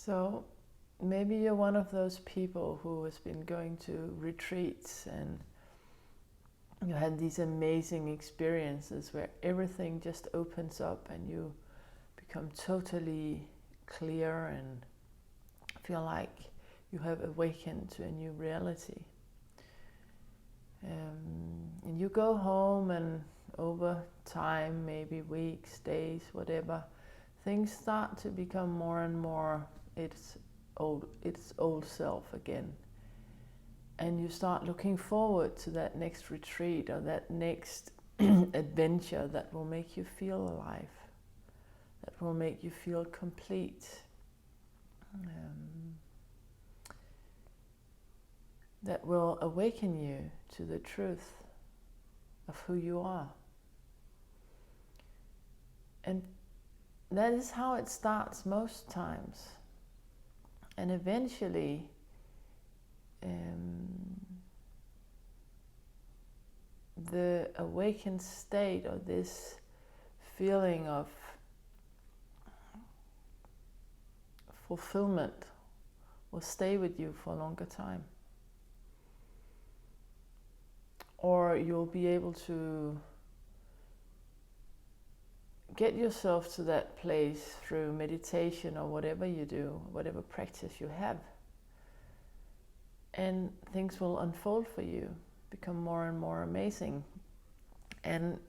So maybe you're one of those people who has been going to retreats and you had these amazing experiences where everything just opens up and you become totally clear and feel like you have awakened to a new reality. And you go home, and over time, maybe weeks, days, whatever, things start to become more and more its old self again. And you start looking forward to that next retreat or that next adventure that will make you feel alive, that will make you feel complete. That will awaken you to the truth of who you are. And that is how it starts most times. And eventually, the awakened state, or this feeling of fulfillment, will stay with you for a longer time. Or you'll be able to get yourself to that place through meditation or whatever you do, whatever practice you have. And things will unfold for you, become more and more amazing. And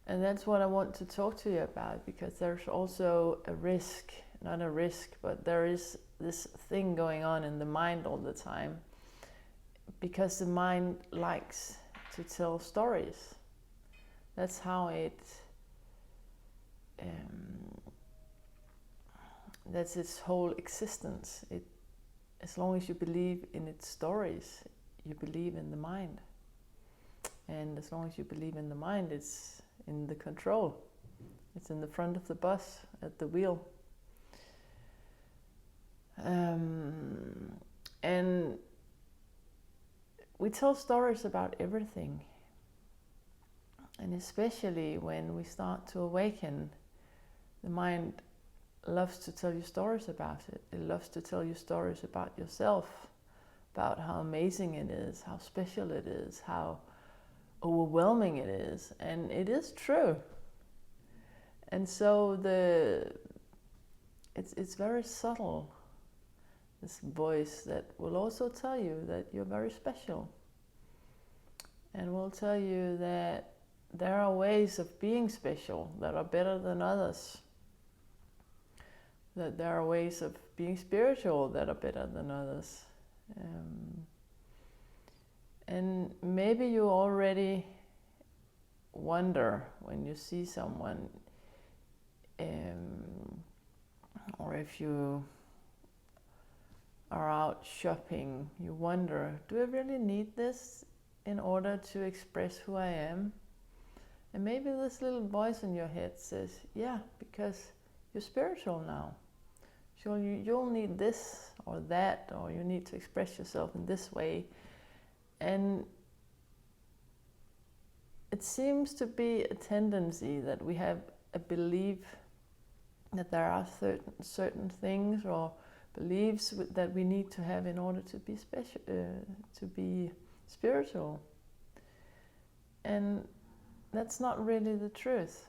that's what I want to talk to you about, because there's also a risk, not a risk, but there is this thing going on in the mind all the time. Because the mind likes to tell stories. That's how that's its whole existence. As long as you believe in its stories, you believe in the mind. And as long as you believe in the mind, it's in the control. It's in the front of the bus, at the wheel. And we tell stories about everything. And especially when we start to awaken, the mind loves to tell you stories about it. It loves to tell you stories about yourself, about how amazing it is, how special it is, how overwhelming it is. And it is true. And so it's very subtle, this voice that will also tell you that you're very special, and will tell you that there are ways of being special that are better than others, that there are ways of being spiritual that are better than others. And maybe you already wonder when you see someone, or if you are out shopping, you wonder, do I really need this in order to express who I am? And maybe this little voice in your head says, yeah, because you're spiritual now. So you'll need this or that, or you need to express yourself in this way. And it seems to be a tendency that we have a belief that there are certain things or beliefs that we need to have in order to be special, to be spiritual. And that's not really the truth.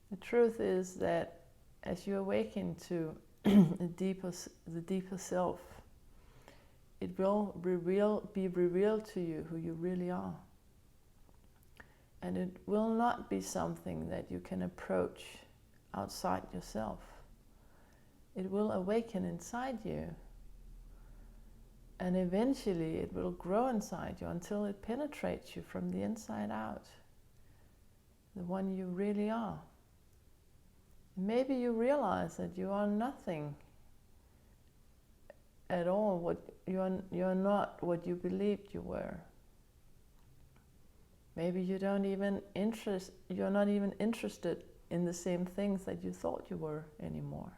The truth is that as you awaken to the deeper self, it will be revealed to you who you really are. And it will not be something that you can approach outside yourself. It will awaken inside you. And eventually it will grow inside you until it penetrates you from the inside out. The one you really are. Maybe you realize that you are nothing at all. You're not what you believed you were. Maybe you're not even interested in the same things that you thought you were anymore.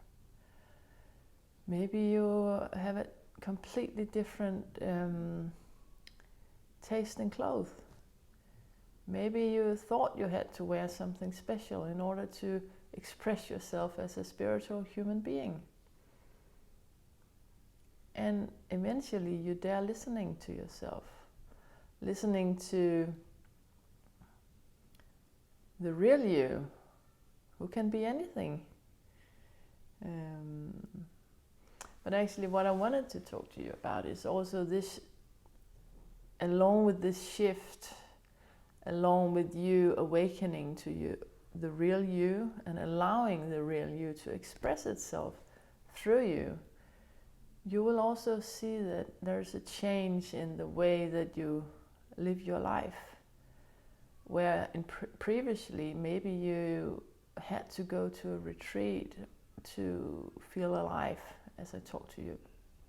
Maybe you have a completely different taste in clothes. Maybe you thought you had to wear something special in order to express yourself as a spiritual human being. And eventually you dare listening to yourself, listening to the real you, who can be anything. But actually what I wanted to talk to you about is also this, along with this shift, along with you awakening to you, the real you, and allowing the real you to express itself through you, you will also see that there's a change in the way that you live your life. Where previously maybe you had to go to a retreat to feel alive, as I talked to you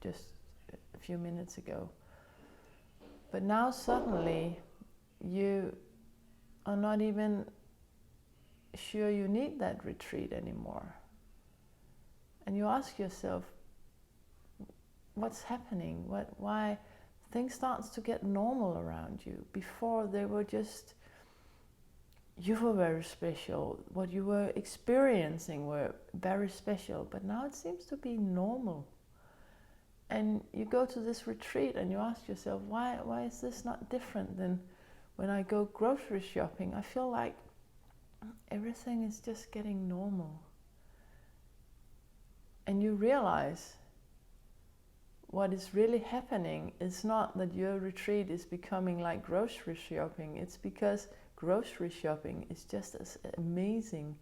just a few minutes ago. But now suddenly you are not even sure you need that retreat anymore. And you ask yourself, what's happening? Why things starts to get normal around you? Before they were just, you were very special. What you were experiencing were very special, but now it seems to be normal. And you go to this retreat and you ask yourself, why is this not different than when I go grocery shopping? I feel like everything is just getting normal. And you realize what is really happening is not that your retreat is becoming like grocery shopping. It's because grocery shopping is just as amazing,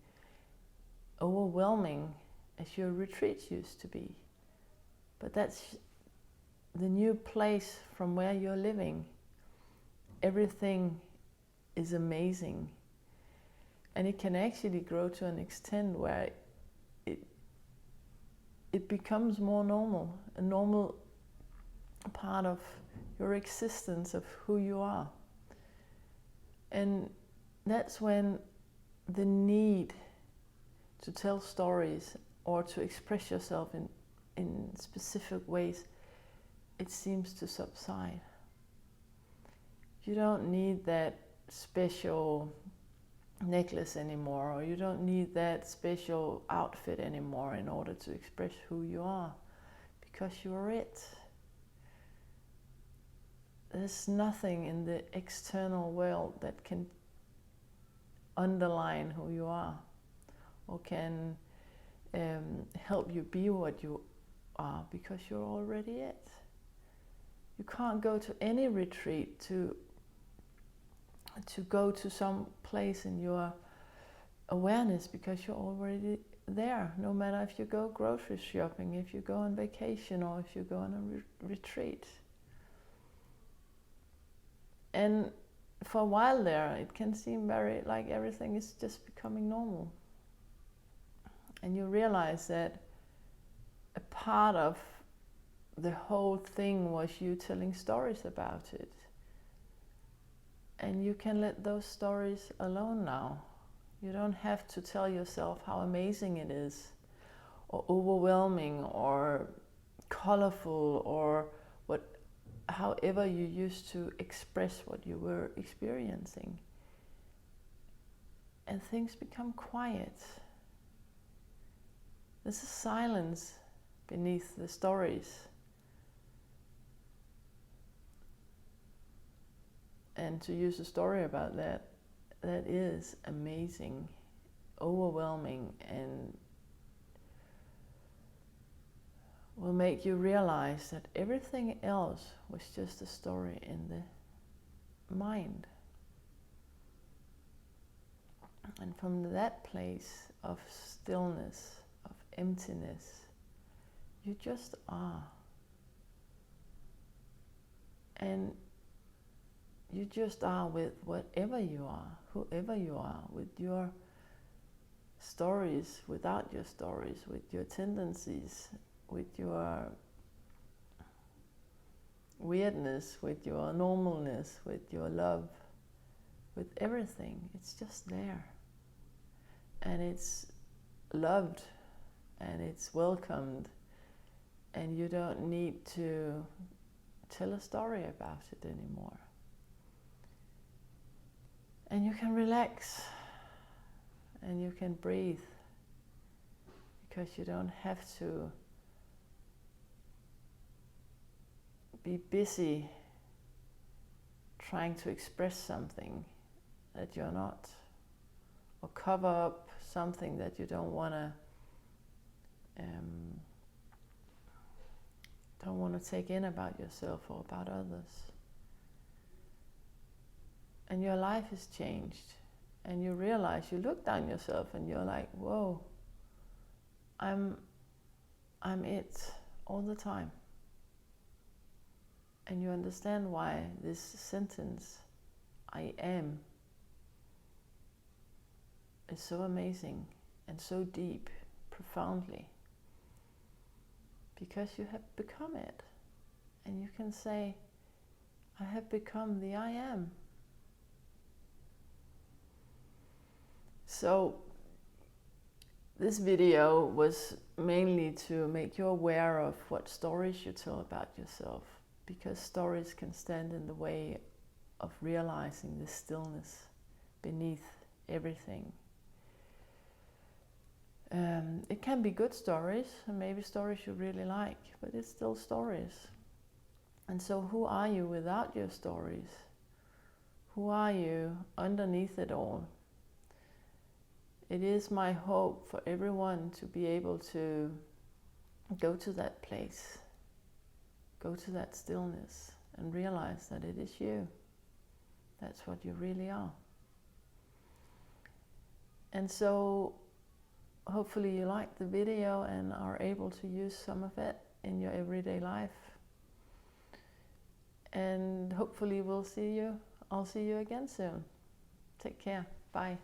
overwhelming as your retreats used to be. But that's the new place from where you're living. Everything is amazing. And it can actually grow to an extent where it becomes more normal, a normal part of your existence, of who you are. And that's when the need to tell stories or to express yourself in specific ways, it seems to subside. You don't need that special necklace anymore, or you don't need that special outfit anymore in order to express who you are, because you're it. There's nothing in the external world that can underline who you are or can help you be what you are, because you're already it. You can't go to any retreat to go to some place in your awareness, because you're already there. No matter if you go grocery shopping, if you go on vacation, or if you go on a retreat. And for a while there, it can seem very like everything is just becoming normal. And you realize that a part of the whole thing was you telling stories about it. And you can let those stories alone now. You don't have to tell yourself how amazing it is, or overwhelming, or colorful, or however you used to express what you were experiencing. And things become quiet. There's a silence beneath the stories. And to use a story about that is amazing, overwhelming, and will make you realize that everything else was just a story in the mind. And from that place of stillness, of emptiness, you just are. And you just are with whatever you are, whoever you are, with your stories, without your stories, with your tendencies, with your weirdness, with your normalness, with your love, with everything. It's just there. And it's loved, and it's welcomed, and you don't need to tell a story about it anymore. And you can relax and you can breathe, because you don't have to be busy trying to express something that you're not, or cover up something that you don't want to take in about yourself or about others. And your life has changed, and you realize, you look down yourself and you're like, whoa, I'm it all the time. And you understand why this sentence, I am, is so amazing and so deep, profoundly. Because you have become it. And you can say, I have become the I am. So this video was mainly to make you aware of what stories you tell about yourself, because stories can stand in the way of realizing the stillness beneath everything. It can be good stories, and maybe stories you really like, but it's still stories. And so who are you without your stories? Who are you underneath it all? It is my hope for everyone to be able to go to that place, go to that stillness, and realize that it is you. That's what you really are. And so hopefully you liked the video and are able to use some of it in your everyday life. And hopefully I'll see you again soon. Take care. Bye.